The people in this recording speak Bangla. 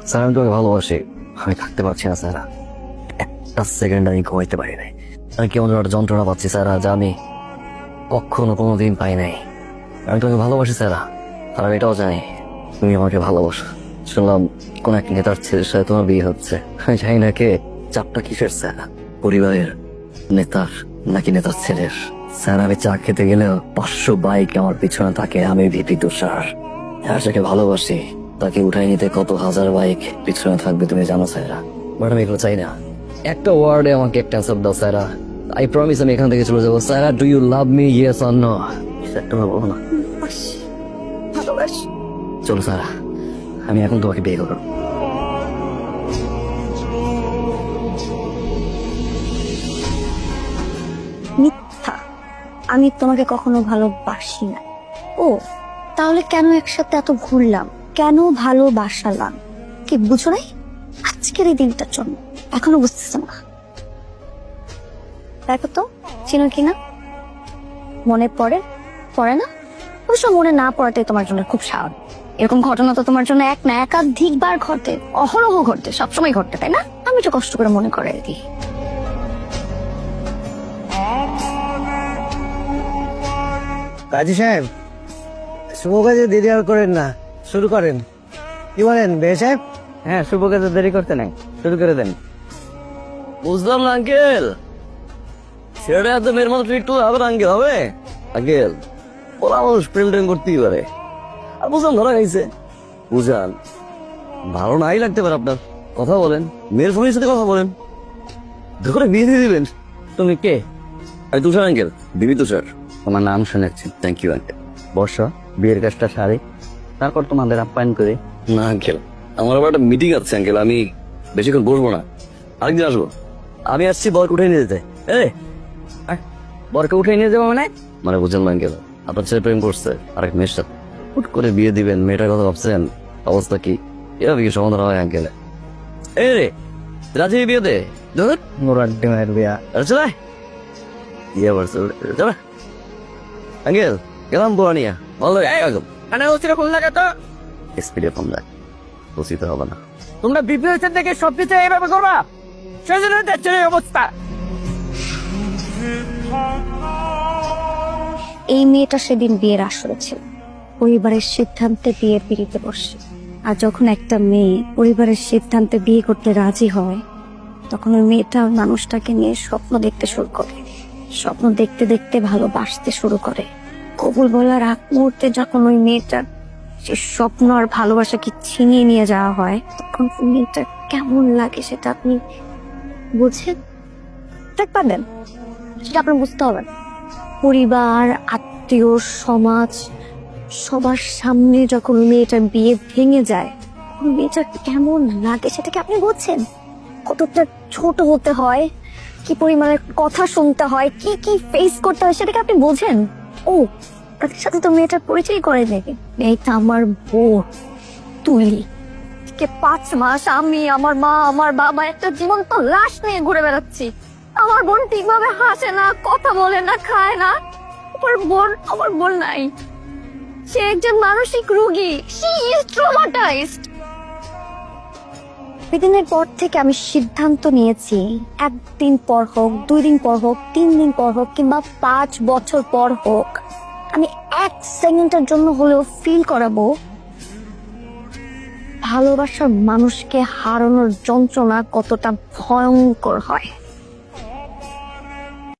স্যার আমি তোমাকে ভালোবাসি, আমি থাকতে পারছি না স্যার, একটা সেকেন্ড আমি ঘুমাইতে পারি নাই। আমি কেমন একটা যন্ত্রণা পাচ্ছি স্যার, যা আমি কখনো কোনোদিন পাই নাই। আমি তোমাকে ভালোবাসি স্যার, আর আমি এটাও জানি তুমি আমাকে ভালোবাসো। শুনলাম কোন এক নেতার ছেলের সাথে তোমার বিয়ে হচ্ছে, আমি জানি না কে। চাপটা কিসের স্যার, পরিবারের, নেতার নাকি নেতার ছেলের? স্যার আমি চা খেতে গেলেও 500 বাইক আমার পিছনে থাকে, আমি ভিপি তুষার। আর যাকে ভালোবাসি তাকে উঠাই নিতে কত হাজার বাইক পিছনে থাকবে তুমি জানো স্যার। বাট আমি এগুলো চাই না, একটা ওয়ার্ডে আমাকে একটা অ্যান্সার দাও স্যার। আই প্রমিস আমি এখান থেকে চলে যাবো sir. Do you love me, yes or no? তোমরা বলো না। ভালোবাসি। চলো স্যার, আমি এখন তোমাকে বিয়ে করবো। মিথ্যা, আমি তোমাকে কখনো ভালোবাসি না। ও তাহলে কেন একসাথে এত ঘুরলাম, কেন ভালোবাসালাম? কি বুঝো নাই আজকের এই দিনটার জন্য? এখনো বুঝতেছো না? দেখো তো চিনো কিনা, মনে পড়ে পড়ে না? অবশ্য মনে না পড়াটাই তোমার জন্য খুব স্বাভাবিক। এরকম ঘটনা তো তোমার জন্য এক না একাধিকবার ঘটে, অহরহ ঘটে, সবসময় ঘটে, তাই না? আমি তো কষ্ট করে মনে করে দিই। কাজী সাহেব, শুভ কাজে দেরি আর করেন না, শুরু করেন। কি বলেন বে সাহেব? হ্যাঁ, শুভ কাজে দেরি করতে নাই, শুরু করে দেন। বুঝলাম না আঙ্কেল, ছেলেটা এত মেয়ের মতো একটু হবে না আঙ্কেল, হবে আঙ্কেল? ওরা মানুষ প্রেম টেম করতেই পারে, আর বুঝলাম ধরা খাইছে। বুঝান, ভালো নাই লাগতে পারে আপনার, কথা বলেন, মেয়ের ফোনের সাথে কথা বলেন, ধরে বিয়ে দিয়ে দিবেন। তুমি কে? আমি তুষার আঙ্কেল, বিবি তুষার। তোমার নাম শুনেছি। Thank you uncle. বর্ষ, বিয়ের কাজটা সারি, তারপর তোমাদের আপ্যায়ন করে। না আঙ্কেল, আমার আবার একটা মিটিং আছে আঙ্কেল, আমি বেশিক্ষণ বসবো না, আরেকদিন আসবো। আমি আসছি বরকে উঠে নিয়ে যেতে। বরকে উঠে নিয়ে যাবো মানে? মানে বুঝলেন না আঙ্কেল, আপনার ছেলে প্রেম করছে আরেক মেয়ের সাথে, হুট করে বিয়ে দিবেন, মেয়েটার কথা ভাবছেন, অবস্থা কি? এভাবে কি সমাধান হয় আঙ্কেল? এই রে রাজি বিয়ে দে, ধর মোরার ডিমের বিয়া। আরে চলে বিয়ে করছে চলে। আঙ্কেল গেলাম বোরানিয়া, ভালো লাগে একদম। মানে ওসিরা কোন লাগে তো? স্পিডে ফোন দেয়, বুঝতে হবে না। তোমরা বিপিএসের থেকে সবকিছু এইভাবে করবা, সেজন্য দেখছো এই অবস্থা। এই মেয়েটা সেদিন বিয়ের আসরে ছিল, পরিবারের সিদ্ধান্তে বিয়ের পিড়িতে বসে। আর যখন একটা মেয়ে পরিবারের সিদ্ধান্তে বিয়ে করতে রাজি হয়, তখন ওই মেয়েটা মানুষটাকে নিয়ে স্বপ্ন দেখতে শুরু করে। স্বপ্ন দেখতে দেখতে ভালোবাসতে শুরু করে। কবুল বলার আগ মুহূর্তে যখন ওই মেয়েটার সে স্বপ্ন আর ভালোবাসাকে ছিনিয়ে নিয়ে যাওয়া হয়, তখন ওই মেয়েটা কেমন লাগে সেটা আপনি বুঝেন? ঠিক পাবেন, সেটা আপনার বুঝতে হবে না। পরিবার, আত্মীয়, সমাজ, সবার সামনে যখন মেয়েটার বিয়ে ভেঙে যায়, মেয়েটার কেমন লাগে সেটা কি আপনি বুঝছেন? কতটা ছোট হতে হয়, কি পরিমাণের কথা শুনতে হয়, কি কি ফেস করতে হয় সেটা কি আপনি বোঝেন? ও তাদের সাথে তো মেয়েটার পরিচয় করে দেবে। মেয়েটা আমার বোন তুলি, 5 মাস আমি, আমার মা, আমার বাবা একটা জীবন্ত লাশ নিয়ে ঘুরে বেড়াচ্ছি। আমার বোন ঠিকভাবে হাসে না, কথা বলে না, খায় না। আমার বোন নাই, সে একজন মানসিক রোগী। She is traumatised. সেদিনের পর থেকে আমি সিদ্ধান্ত নিয়েছি, 1 দিন পর হোক, 2 দিন পর হোক, 3 দিন পর হোক, কিংবা 5 বছর পর হোক, আমি 1 সেকেন্ডের জন্য হলেও ফিল করাবো ভালোবাসার মানুষকে হারানোর যন্ত্রণা কতটা ভয়ঙ্কর হয়।